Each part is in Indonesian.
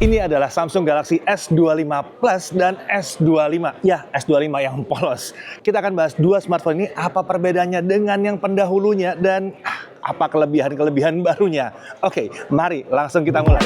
Ini adalah Samsung Galaxy S25 Plus dan S25. Ya, S25 yang polos. Kita akan bahas dua smartphone ini, apa perbedaannya dengan yang pendahulunya dan apa kelebihan-kelebihan barunya. Oke, mari langsung kita mulai.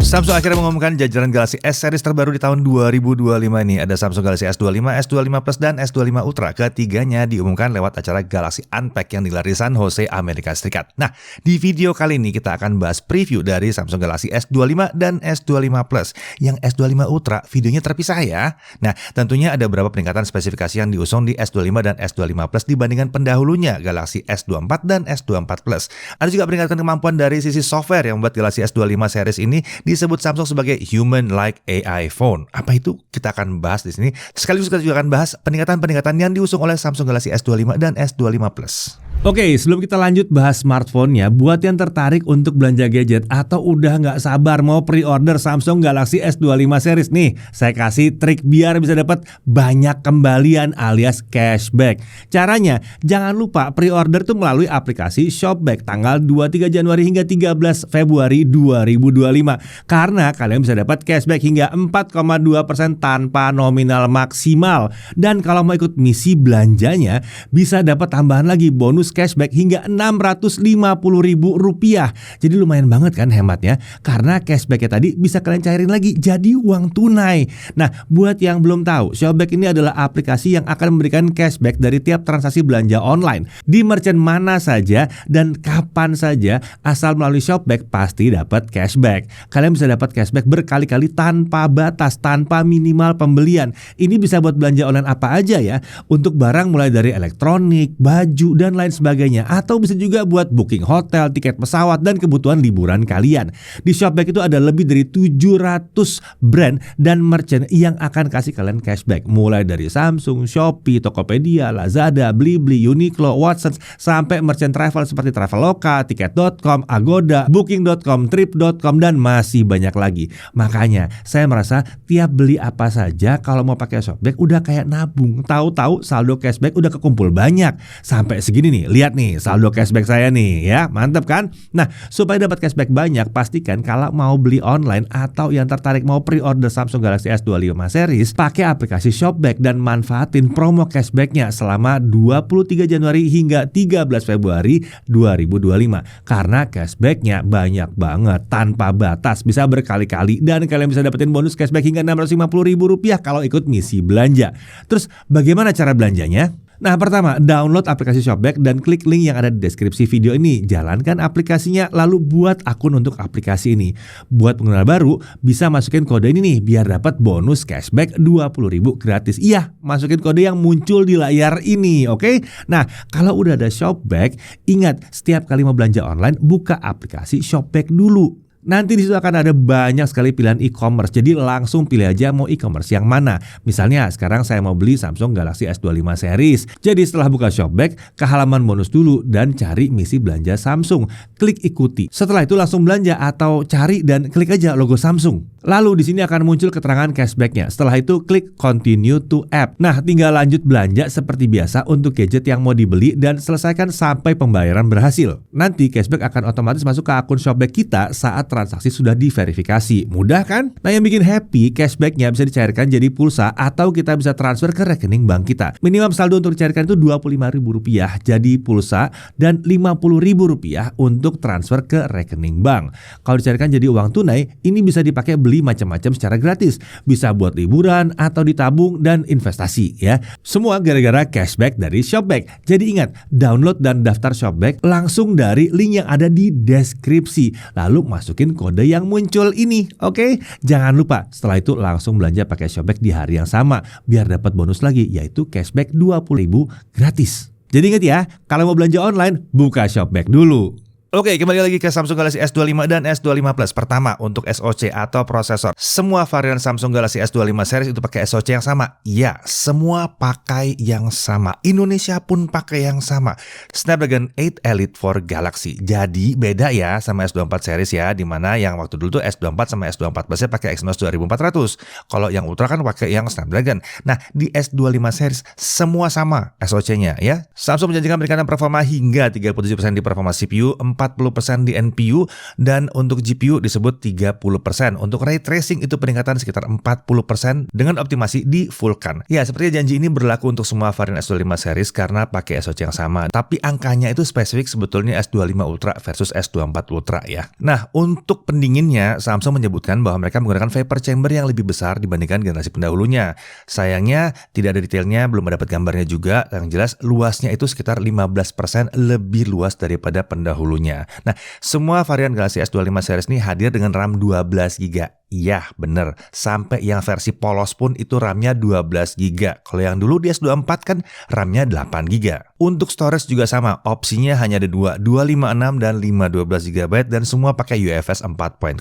Samsung akhirnya mengumumkan jajaran Galaxy S series terbaru di tahun 2025 ini. Ada Samsung Galaxy S25, S25 Plus, dan S25 Ultra. Ketiganya diumumkan lewat acara Galaxy Unpacked yang digelar di San Jose, Amerika Serikat. Nah, di video kali ini kita akan bahas preview dari Samsung Galaxy S25 dan S25 Plus. Yang S25 Ultra videonya terpisah ya. Nah, tentunya ada beberapa peningkatan spesifikasi yang diusung di S25 dan S25 Plus dibandingkan pendahulunya Galaxy S24 dan S24 Plus. Ada juga peningkatan kemampuan dari sisi software yang membuat Galaxy S25 series ini disebut Samsung sebagai human-like AI phone. Apa itu? Kita akan bahas di sini. Sekaligus kita juga akan bahas peningkatan-peningkatan yang diusung oleh Samsung Galaxy S25 dan S25 Plus. Oke, sebelum kita lanjut bahas smartphone-nya, buat yang tertarik untuk belanja gadget atau udah nggak sabar mau pre-order Samsung Galaxy S25 series nih, saya kasih trik biar bisa dapat banyak kembalian alias cashback. Caranya, jangan lupa pre-order tuh melalui aplikasi Shopback tanggal 23 Januari hingga 13 Februari 2025. Karena kalian bisa dapat cashback hingga 4,2% tanpa nominal maksimal. Dan kalau mau ikut misi belanjanya, bisa dapat tambahan lagi bonus cashback hingga Rp650.000. Jadi lumayan banget kan hematnya, karena cashbacknya tadi bisa kalian cairin lagi jadi uang tunai. Nah, buat yang belum tahu, Shopback ini adalah aplikasi yang akan memberikan cashback dari tiap transaksi belanja online di merchant mana saja dan kapan saja. Asal melalui Shopback pasti dapat cashback. Kalian bisa dapat cashback berkali-kali tanpa batas, tanpa minimal pembelian. Ini bisa buat belanja online apa aja ya, untuk barang mulai dari elektronik, baju, dan lain sebagainya. Atau bisa juga buat booking hotel, tiket pesawat, dan kebutuhan liburan kalian. Di Shopback itu ada lebih dari 700 brand dan merchant yang akan kasih kalian cashback. Mulai dari Samsung, Shopee, Tokopedia, Lazada, Blibli, Uniqlo, Watsons, sampai merchant travel seperti Traveloka, Tiket.com, Agoda, Booking.com, Trip.com, dan masih banyak lagi. Makanya saya merasa tiap beli apa saja kalau mau pakai Shopback udah kayak nabung. Tahu-tahu saldo cashback udah kekumpul banyak. Sampai segini nih, lihat nih saldo cashback saya nih ya, mantap kan? Nah, supaya dapat cashback banyak, pastikan kalau mau beli online atau yang tertarik mau pre-order Samsung Galaxy S25 series, pakai aplikasi Shopback dan manfaatin promo cashbacknya selama 23 Januari hingga 13 Februari 2025. Karena cashbacknya banyak banget, tanpa batas, bisa berkali-kali, dan kalian bisa dapetin bonus cashback hingga Rp650.000 kalau ikut misi belanja. Terus bagaimana cara belanjanya? Nah, pertama, download aplikasi Shopback dan klik link yang ada di deskripsi video ini. Jalankan aplikasinya, lalu buat akun untuk aplikasi ini. Buat pengguna baru, bisa masukin kode ini nih, biar dapat bonus cashback Rp20.000 gratis. Iya, masukin kode yang muncul di layar ini, oke? Nah, kalau udah ada Shopback, ingat, setiap kali mau belanja online, buka aplikasi Shopback dulu. Nanti di situ akan ada banyak sekali pilihan e-commerce. Jadi langsung pilih aja mau e-commerce yang mana. Misalnya sekarang saya mau beli Samsung Galaxy S25 series. Jadi setelah buka Shopback, ke halaman bonus dulu dan cari misi belanja Samsung. Klik ikuti. Setelah itu langsung belanja atau cari dan klik aja logo Samsung. Lalu di sini akan muncul keterangan cashbacknya. Setelah itu klik continue to app. Nah, tinggal lanjut belanja seperti biasa untuk gadget yang mau dibeli dan selesaikan sampai pembayaran berhasil. Nanti cashback akan otomatis masuk ke akun Shopback kita saat transaksi sudah diverifikasi. Mudah kan? Nah, yang bikin happy, cashbacknya bisa dicairkan jadi pulsa atau kita bisa transfer ke rekening bank kita. Minimum saldo untuk dicairkan itu Rp25.000 jadi pulsa dan Rp50.000 untuk transfer ke rekening bank. Kalau dicairkan jadi uang tunai, ini bisa dipakai beli macam-macam secara gratis. Bisa buat liburan atau ditabung dan investasi ya. Semua gara-gara cashback dari Shopback. Jadi ingat, download dan daftar Shopback langsung dari link yang ada di deskripsi. Lalu masukin kode yang muncul ini, oke? Jangan lupa, setelah itu langsung belanja pakai Shopback di hari yang sama biar dapat bonus lagi, yaitu cashback Rp20.000 gratis. Jadi ingat ya, kalau mau belanja online, buka Shopback dulu. Oke, kembali lagi ke Samsung Galaxy S25 dan S25 Plus. Pertama, untuk SoC atau prosesor. Semua varian Samsung Galaxy S25 series itu pakai SoC yang sama. Iya, semua pakai yang sama. Indonesia pun pakai yang sama. Snapdragon 8 Elite for Galaxy. Jadi beda ya sama S24 series ya, dimana yang waktu dulu tuh S24 sama S24 Plus pakai Exynos 2400. Kalau yang Ultra kan pakai yang Snapdragon. Nah, di S25 series semua sama SoC-nya ya. Samsung menjanjikan peningkatan performa hingga 37% di performa CPU, 4 40% di NPU, dan untuk GPU disebut 30%. Untuk ray tracing itu peningkatan sekitar 40% dengan optimasi di Vulkan. Ya, sepertinya janji ini berlaku untuk semua varian S25 series karena pakai SoC yang sama. Tapi angkanya itu spesifik sebetulnya S25 Ultra versus S24 Ultra ya. Nah, untuk pendinginnya, Samsung menyebutkan bahwa mereka menggunakan vapor chamber yang lebih besar dibandingkan generasi pendahulunya. Sayangnya, tidak ada detailnya, belum dapat gambarnya juga. Yang jelas, luasnya itu sekitar 15% lebih luas daripada pendahulunya. Nah, semua varian Galaxy S25 series ini hadir dengan RAM 12 GB. Iya, bener. Sampai yang versi polos pun itu RAM-nya 12 GB. Kalau yang dulu di S24 kan RAM-nya 8 GB. Untuk storage juga sama, opsinya hanya ada dua, 256 dan 512 GB dan semua pakai UFS 4.0.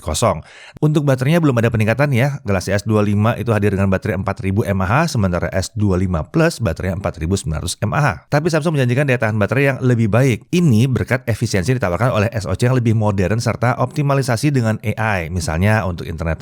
Untuk baterainya belum ada peningkatan ya. Galaxy S25 itu hadir dengan baterai 4000 mAh, sementara S25 Plus baterai 4900 mAh. Tapi Samsung menjanjikan daya tahan baterai yang lebih baik. Ini berkat efisiensi ditawarkan oleh SoC yang lebih modern serta optimalisasi dengan AI. Misalnya untuk internet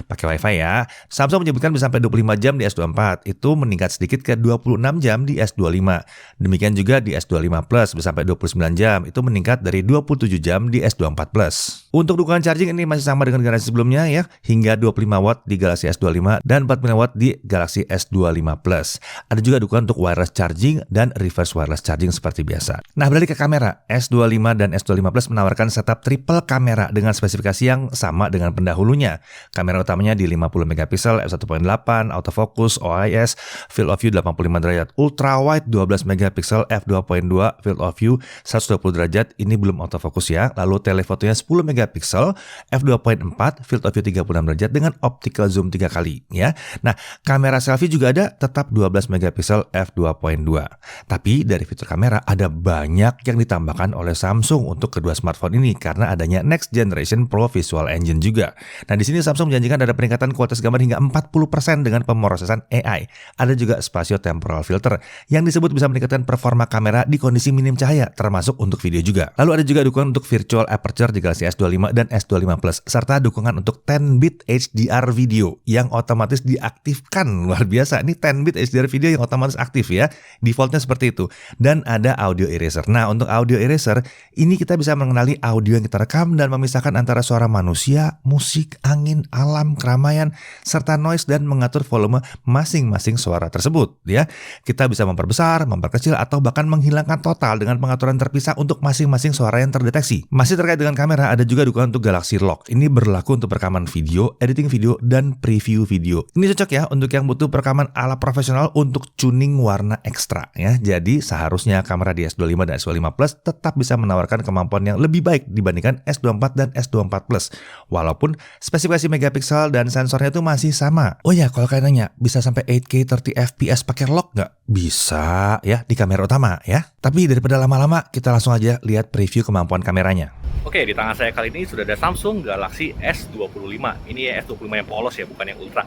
pakai WiFi ya. Samsung menyebutkan bisa sampai 25 jam di S24, itu meningkat sedikit ke 26 jam di S25. Demikian juga di S25 Plus bisa sampai 29 jam, itu meningkat dari 27 jam di S24 Plus. Untuk dukungan charging ini masih sama dengan generasi sebelumnya ya, hingga 25 watt di Galaxy S25 dan 45 watt di Galaxy S25 Plus. Ada juga dukungan untuk wireless charging dan reverse wireless charging seperti biasa. Nah, beralih ke kamera, S25 dan S25 Plus menawarkan setup triple kamera dengan spesifikasi yang sama dengan pendahulunya. Kamera utamanya di 50 megapiksel f1.8, autofocus, OIS, field of view 85 derajat, ultra wide 12 megapiksel f2.2, field of view 120 derajat, ini belum autofocus ya. Lalu telefotonya 10 megapiksel f2.4, field of view 36 derajat dengan optical zoom 3 kali ya. Nah, kamera selfie juga ada, tetap 12 megapiksel f2.2. Tapi dari fitur kamera ada banyak yang ditambahkan oleh Samsung untuk kedua smartphone ini karena adanya next generation Pro Visual Engine juga. Nah, di sini Samsung menjanjikan ada peningkatan kualitas gambar hingga 40% dengan pemrosesan AI. Ada juga spatio temporal filter yang disebut bisa meningkatkan performa kamera di kondisi minim cahaya, termasuk untuk video juga. Lalu ada juga dukungan untuk virtual aperture di Galaxy S25 dan S25 Plus, serta dukungan untuk 10-bit HDR video yang otomatis diaktifkan. Luar biasa, ini 10-bit HDR video yang otomatis aktif ya. Defaultnya seperti itu. Dan ada audio eraser. Nah, untuk audio eraser, ini kita bisa mengenali audio yang kita rekam dan memisahkan antara suara manusia, musik, angin, alam, keramaian, serta noise dan mengatur volume masing-masing suara tersebut ya. Kita bisa memperbesar, memperkecil, atau bahkan menghilangkan total dengan pengaturan terpisah untuk masing-masing suara yang terdeteksi. Masih terkait dengan kamera, ada juga dukungan untuk Galaxy Lock. Ini berlaku untuk perekaman video, editing video, dan preview video. Ini cocok ya untuk yang butuh perekaman ala profesional untuk tuning warna ekstra ya. Jadi seharusnya kamera di S25 dan S25 Plus tetap bisa menawarkan kemampuan yang lebih baik dibandingkan S24 dan S24 Plus. Walaupun spesifikasi megapiksel dan sensornya itu masih sama. Oh ya, kalau kalian nanya, bisa sampai 8K 30 fps pakai lock nggak? Bisa ya, di kamera utama ya. Tapi daripada lama-lama, kita langsung aja lihat preview kemampuan kameranya. Oke, di tangan saya kali ini sudah ada Samsung Galaxy S25. Ini S25 yang polos ya, bukan yang Ultra.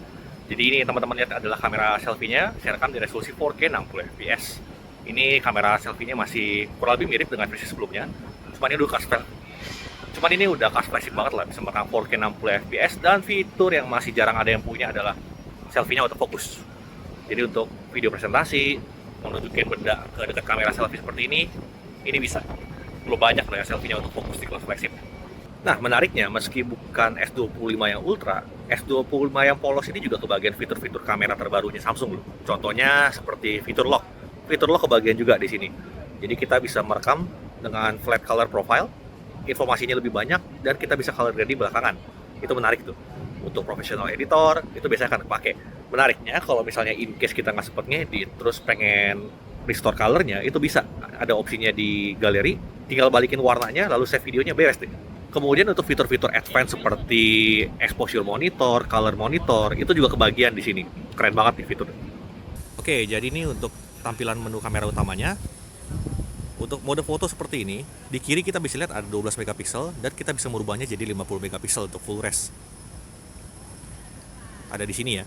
Jadi ini teman-teman lihat adalah kamera selfie-nya, saya rekam di resolusi 4K 60 fps. Ini kamera selfie-nya masih kurang lebih mirip dengan versi sebelumnya. Cuman ini udah cast flagship banget lah, bisa merekam 4K 60 fps, dan fitur yang masih jarang ada yang punya adalah selfie-nya autofocus. Jadi untuk video presentasi, menunjukin benda ke dekat kamera selfie seperti ini bisa. Belum banyak lah ya selfie-nya autofocus di kelas flagship. Nah, menariknya, meski bukan S25 yang Ultra, S25 yang polos ini juga kebagian fitur-fitur kamera terbarunya Samsung loh. Contohnya seperti fitur lock. Fitur lock kebagian juga di sini. Jadi kita bisa merekam dengan flat color profile, informasinya lebih banyak, dan kita bisa color grading belakangan. Itu menarik tuh. Untuk professional editor, itu biasanya akan dipakai. Menariknya, kalau misalnya in case kita nggak sempet ngedit, terus pengen restore colornya, itu bisa. Ada opsinya di galeri, tinggal balikin warnanya, lalu save videonya, beres deh. Kemudian untuk fitur-fitur advance seperti exposure monitor, color monitor, itu juga kebagian di sini. Keren banget nih fitur. Oke, jadi ini untuk tampilan menu kamera utamanya. Untuk mode foto seperti ini, di kiri kita bisa lihat ada 12 megapiksel dan kita bisa merubahnya jadi 50 megapiksel untuk full res. Ada di sini ya.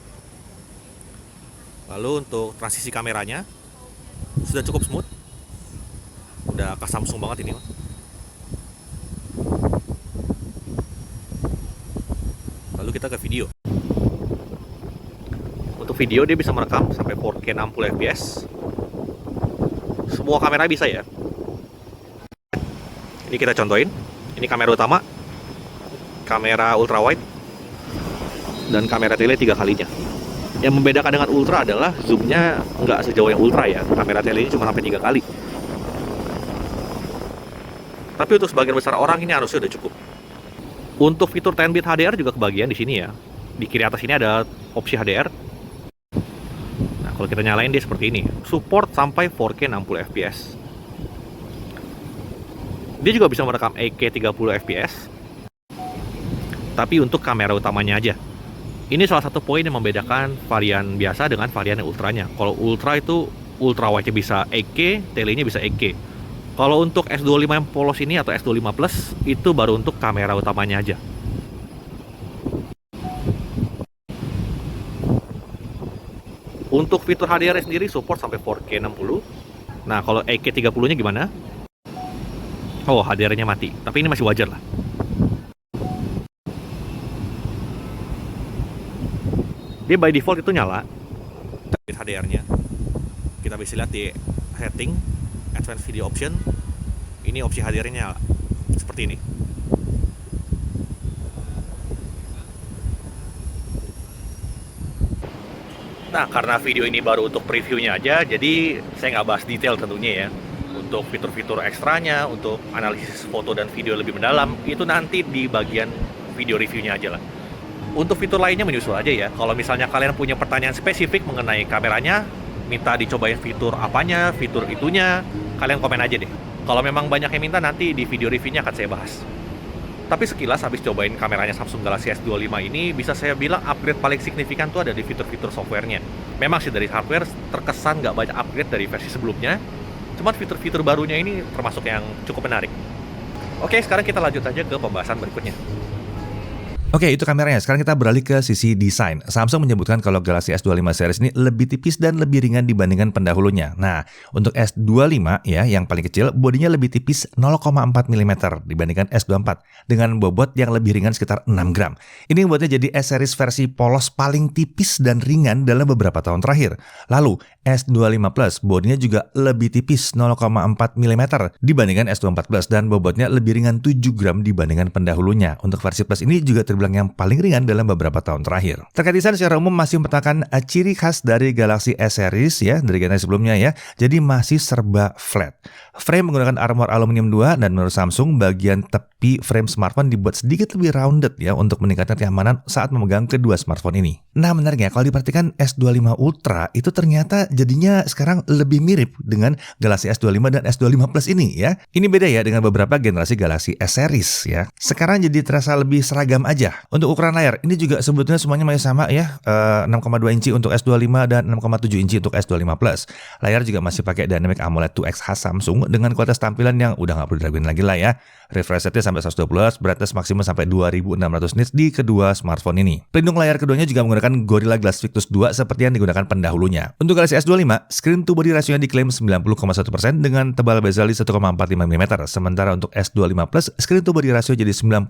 Lalu untuk transisi kameranya sudah cukup smooth. Udah khas Samsung banget ini. Lalu kita ke video. Untuk video dia bisa merekam sampai 4K 60 fps. Semua kamera bisa ya. Ini kita contohin. Ini kamera utama, kamera ultra wide, dan kamera tele 3 kalinya. Yang membedakan dengan ultra adalah zoomnya nggak sejauh yang ultra ya. Kamera tele ini cuma sampai 3 kali. Tapi untuk sebagian besar orang ini harusnya udah cukup. Untuk fitur 10-bit HDR juga kebagian di sini ya. Di kiri atas ini ada opsi HDR. Nah, kalau kita nyalain dia seperti ini. Support sampai 4K 60 fps. Dia juga bisa merekam 8K 30 fps. Tapi untuk kamera utamanya aja. Ini salah satu poin yang membedakan varian biasa dengan varian yang ultranya. Kalau ultra itu ultra wide-nya bisa 8K, telenya bisa 8K. Kalau untuk S25 yang polos ini atau S25 Plus itu baru untuk kamera utamanya aja. Untuk fitur HDR sendiri support sampai 4K 60. Nah, kalau 8K 30-nya gimana? Oh, HDR-nya mati. Tapi ini masih wajar lah. Dia by default itu nyala. HDR-nya. Kita bisa lihat di setting Advanced Video Option. Ini opsi HDR-nya nyala. Seperti ini. Nah, karena video ini baru untuk previewnya aja, jadi saya nggak bahas detail tentunya ya. Untuk fitur-fitur ekstranya, untuk analisis foto dan video lebih mendalam, itu nanti di bagian video reviewnya aja lah. Untuk fitur lainnya menyusul aja ya. Kalau misalnya kalian punya pertanyaan spesifik mengenai kameranya, minta dicobain fitur apanya, fitur itunya, kalian komen aja deh. Kalau memang banyak yang minta, nanti di video reviewnya akan saya bahas. Tapi sekilas habis cobain kameranya Samsung Galaxy S25 ini, bisa saya bilang upgrade paling signifikan tuh ada di fitur-fitur softwarenya. Memang sih dari hardware terkesan nggak banyak upgrade dari versi sebelumnya, cuman fitur-fitur barunya ini termasuk yang cukup menarik. Oke, sekarang kita lanjut aja ke pembahasan berikutnya. Oke, itu kameranya. Sekarang kita beralih ke sisi desain. Samsung menyebutkan kalau Galaxy S25 series ini lebih tipis dan lebih ringan dibandingkan pendahulunya. Nah, untuk S25 ya, yang paling kecil, bodinya lebih tipis 0,4 mm dibandingkan S24 dengan bobot yang lebih ringan sekitar 6 gram. Ini membuatnya jadi S-series versi polos paling tipis dan ringan dalam beberapa tahun terakhir. Lalu, S25 Plus bodinya juga lebih tipis 0,4 mm dibandingkan S24 Plus dan bobotnya lebih ringan 7 gram dibandingkan pendahulunya. Untuk versi Plus ini juga terbilang yang paling ringan dalam beberapa tahun terakhir. Terkait desain secara umum masih merupakan ciri khas dari Galaxy S series ya, dari generasi sebelumnya ya. Jadi masih serba flat. Frame menggunakan armor aluminium 2 dan menurut Samsung bagian tepi frame smartphone dibuat sedikit lebih rounded ya untuk meningkatkan kenyamanan saat memegang kedua smartphone ini. Nah, menariknya kalau diperhatikan S25 Ultra itu ternyata jadinya sekarang lebih mirip dengan Galaxy S25 dan S25 Plus ini ya. Ini beda ya dengan beberapa generasi Galaxy S series ya. Sekarang jadi terasa lebih seragam aja. Untuk ukuran layar, ini juga sebetulnya semuanya masih sama ya, 6,2 inci untuk S25 dan 6,7 inci untuk S25 Plus. Layar juga masih pakai Dynamic AMOLED 2X khas Samsung dengan kualitas tampilan yang udah nggak perlu diraguin lagi lah ya. Refresh rate-nya sampai 120 Hz, brightness maksimum sampai 2600 nits di kedua smartphone ini. Pelindung layar keduanya juga menggunakan Gorilla Glass Victus 2 seperti yang digunakan pendahulunya. Untuk Galaxy S25, screen to body rasionya diklaim 90,1% dengan tebal bezel di 1,45 mm. Sementara untuk S25 Plus, screen to body rasio jadi 90,7%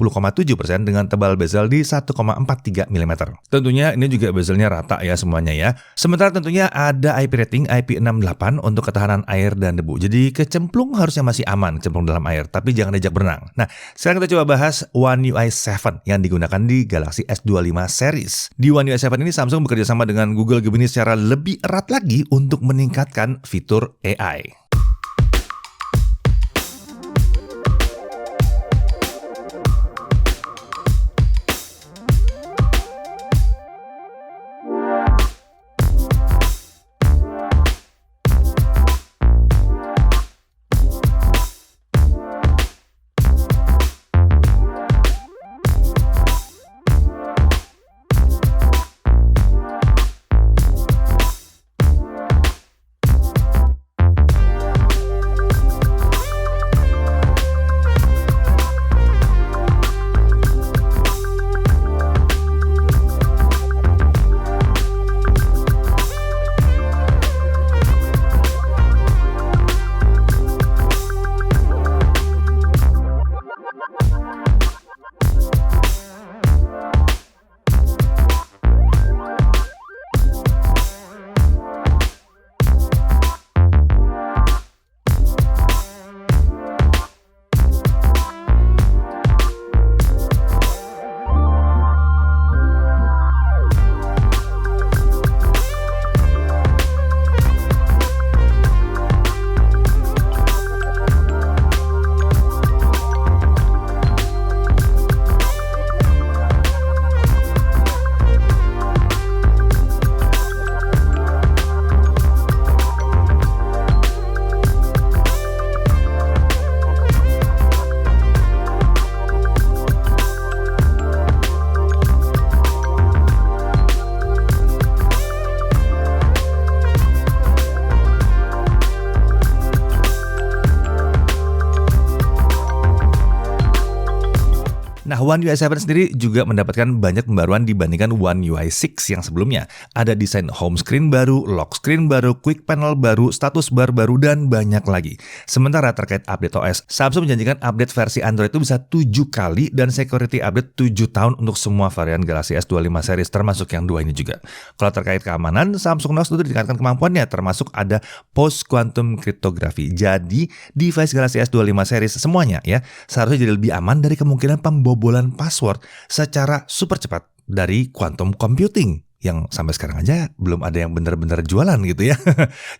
dengan tebal bezel di 1,43 mm. Tentunya ini juga bezelnya rata ya semuanya ya. Sementara tentunya ada IP rating IP68 untuk ketahanan air dan debu. Jadi kecemplung harusnya masih aman, kecemplung dalam air, tapi jangan diajak berenang. Nah, sekarang kita coba bahas One UI 7 yang digunakan di Galaxy S25 series. Di One UI 7 ini Samsung bekerja sama dengan Google Gemini secara lebih erat lagi untuk meningkatkan fitur AI. Nah, One UI 7 sendiri juga mendapatkan banyak pembaruan dibandingkan One UI 6 yang sebelumnya. Ada desain home screen baru, lock screen baru, quick panel baru, status bar baru, dan banyak lagi. Sementara terkait update OS, Samsung menjanjikan update versi Android itu bisa 7 kali dan security update 7 tahun untuk semua varian Galaxy S25 series termasuk yang 2 ini juga. Kalau terkait keamanan, Samsung Knox itu ditingkatkan kemampuannya termasuk ada post quantum cryptography. Jadi, device Galaxy S25 series semuanya ya seharusnya jadi lebih aman dari kemungkinan pembobolan password secara super cepat dari quantum computing yang sampai sekarang aja belum ada yang benar-benar jualan gitu ya.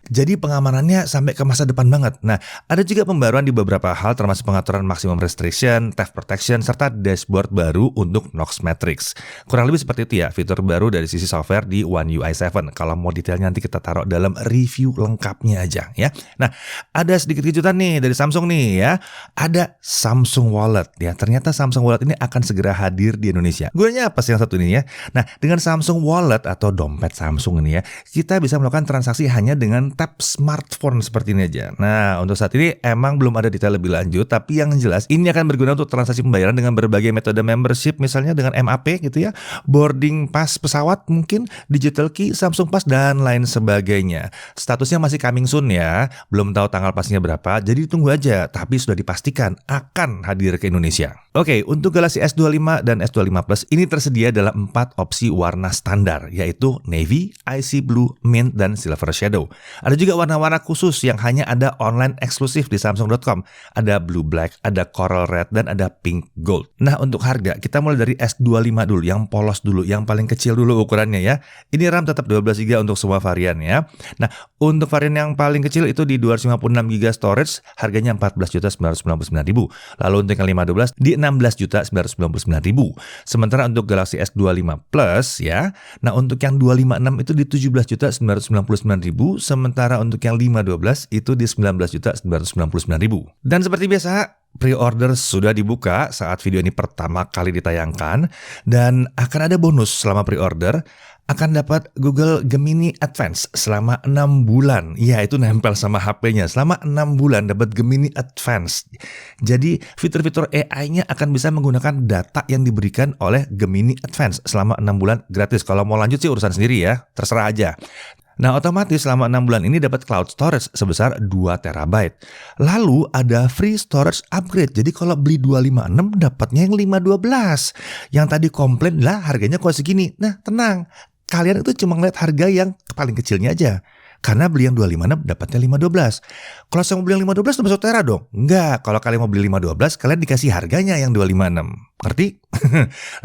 Jadi pengamanannya sampai ke masa depan banget. Nah, ada juga pembaruan di beberapa hal termasuk pengaturan maximum restriction, theft protection, serta dashboard baru untuk Knox Matrix. Kurang lebih seperti itu ya fitur baru dari sisi software di One UI 7. Kalau mau detailnya nanti kita taruh dalam review lengkapnya aja ya. Nah, ada sedikit kejutan nih dari Samsung nih ya. Ada Samsung Wallet ya. Ternyata Samsung Wallet ini akan segera hadir di Indonesia. Gunanya apa sih yang satu ini ya? Nah, dengan Samsung Wallet atau dompet Samsung ini ya, kita bisa melakukan transaksi hanya dengan tap smartphone seperti ini aja. Nah, untuk saat ini emang belum ada detail lebih lanjut, tapi yang jelas ini akan berguna untuk transaksi pembayaran dengan berbagai metode membership, misalnya dengan MAP gitu ya, boarding pass pesawat mungkin, digital key, Samsung Pass, dan lain sebagainya. Statusnya masih coming soon ya, belum tahu tanggal pastinya berapa, jadi tunggu aja, tapi sudah dipastikan akan hadir ke Indonesia. Oke, untuk Galaxy S25 dan S25 Plus ini tersedia dalam 4 opsi warna standar, yaitu Navy, Icy Blue, Mint, dan Silver Shadow. Ada juga warna-warna khusus yang hanya ada online eksklusif di Samsung.com. Ada Blue Black, ada Coral Red, dan ada Pink Gold. Nah, untuk harga, kita mulai dari S25 dulu, yang polos dulu, yang paling kecil dulu ukurannya ya. Ini RAM tetap 12GB untuk semua varian ya. Nah, untuk varian yang paling kecil itu di 256GB storage, harganya 14.999.000. Lalu untuk yang 512 di 16.999.000. Sementara untuk Galaxy S25 Plus ya, nah untuk yang 256 itu di 17.999.000, sementara untuk yang 512 itu di 19.999.000. Dan seperti biasa, pre-order sudah dibuka saat video ini pertama kali ditayangkan, dan akan ada bonus selama pre-order. Akan dapat Google Gemini Advance selama 6 bulan. Ya, itu nempel sama HP-nya. Selama 6 bulan dapat Gemini Advance. Jadi, fitur-fitur AI-nya akan bisa menggunakan data yang diberikan oleh Gemini Advance selama 6 bulan gratis. Kalau mau lanjut sih urusan sendiri ya, terserah aja. Nah, otomatis selama 6 bulan ini dapat cloud storage sebesar 2 TB. Lalu ada free storage upgrade. Jadi kalau beli 256 dapatnya yang 512. Yang tadi komplain lah harganya kok segini. Nah, tenang. Kalian itu cuma ngeliat harga yang paling kecilnya aja. Karena beli yang 256 dapatnya 512. Kalau saya mau beli yang 512 udah masuk tera dong? Enggak, kalau kalian mau beli 512 kalian dikasih harganya yang 256. Ngerti?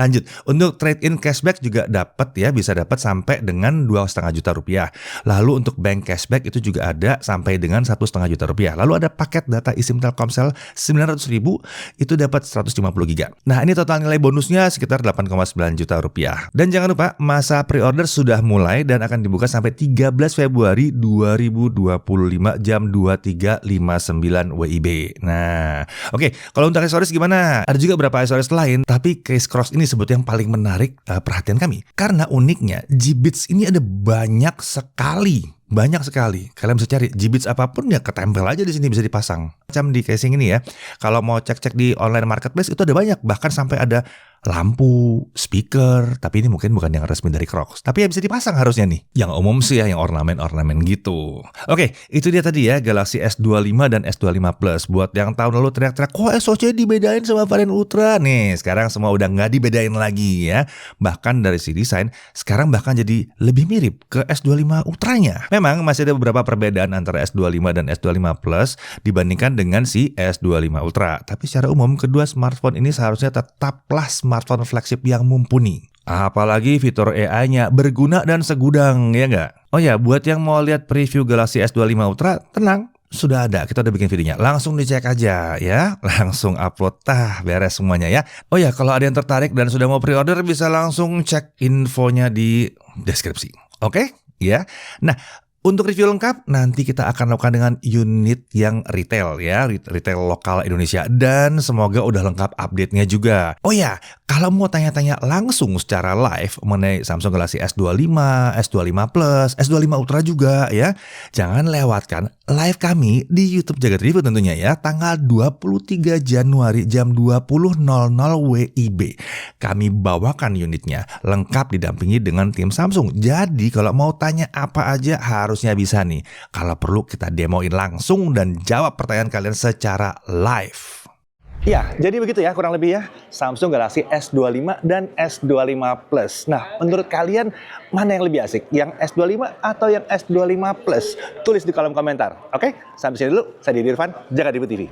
Lanjut, untuk trade-in cashback juga dapat ya, bisa dapat sampai dengan 2,5 juta rupiah. Lalu untuk bank cashback itu juga ada sampai dengan 1,5 juta rupiah. Lalu ada paket data eSIM Telkomsel 900.000 itu dapat 150 giga. Nah, ini total nilai bonusnya sekitar 8,9 juta rupiah. Dan jangan lupa masa pre-order sudah mulai dan akan dibuka sampai 13 Februari 2025 jam 23.59 WIB. Nah, oke, kalau untuk aksesoris gimana? Ada juga beberapa aksesoris lain, tapi case cross ini sebetulnya yang paling menarik perhatian kami. Karena uniknya, G-Beats ini ada banyak sekali. Kalian bisa cari G-Beats apapun ya ketempel aja di sini, bisa dipasang. Macam di casing ini ya. Kalau mau cek-cek di online marketplace itu ada banyak, bahkan sampai ada lampu, speaker, tapi ini mungkin bukan yang resmi dari Crocs. Tapi ya bisa dipasang harusnya nih. Yang umum sih ya, yang ornamen-ornamen gitu. Oke, itu dia tadi ya Galaxy S25 dan S25 Plus. Buat yang tahun lalu teriak-teriak, kok SoC dibedain sama varian Ultra? Nih, sekarang semua udah nggak dibedain lagi ya. Bahkan dari sisi desain, sekarang bahkan jadi lebih mirip ke S25 Ultranya. Memang masih ada beberapa perbedaan antara S25 dan S25 Plus dibandingkan dengan si S25 Ultra. Tapi secara umum, kedua smartphone ini seharusnya tetaplah smartphone flagship yang mumpuni. Apalagi fitur AI-nya berguna dan segudang, ya nggak? Oh ya, buat yang mau lihat preview Galaxy S25 Ultra, tenang, sudah ada. Kita udah bikin videonya. Langsung dicek aja ya. Langsung upload, beres semuanya ya. Oh ya, kalau ada yang tertarik dan sudah mau pre-order, bisa langsung cek infonya di deskripsi. Oke? Ya. Nah, Untuk review lengkap, nanti kita akan lakukan dengan unit yang retail ya, retail lokal Indonesia. Dan semoga udah lengkap update-nya juga. Oh ya, kalau mau tanya-tanya langsung secara live mengenai Samsung Galaxy S25, S25 Plus, S25 Ultra juga ya, jangan lewatkan live kami di YouTube Jagat Review tentunya ya, tanggal 23 Januari jam 20.00 WIB. Kami bawakan unitnya, lengkap didampingi dengan tim Samsung. Jadi kalau mau tanya apa aja harusnya bisa nih. Kalau perlu kita demoin langsung dan jawab pertanyaan kalian secara live. Ya, jadi begitu ya kurang lebih ya Samsung Galaxy S25 dan S25 Plus. Nah, menurut kalian mana yang lebih asik? Yang S25 atau yang S25 Plus? Tulis di kolom komentar. Oke, sampai sini dulu. Saya Didi Irfan, Jagat Review TV.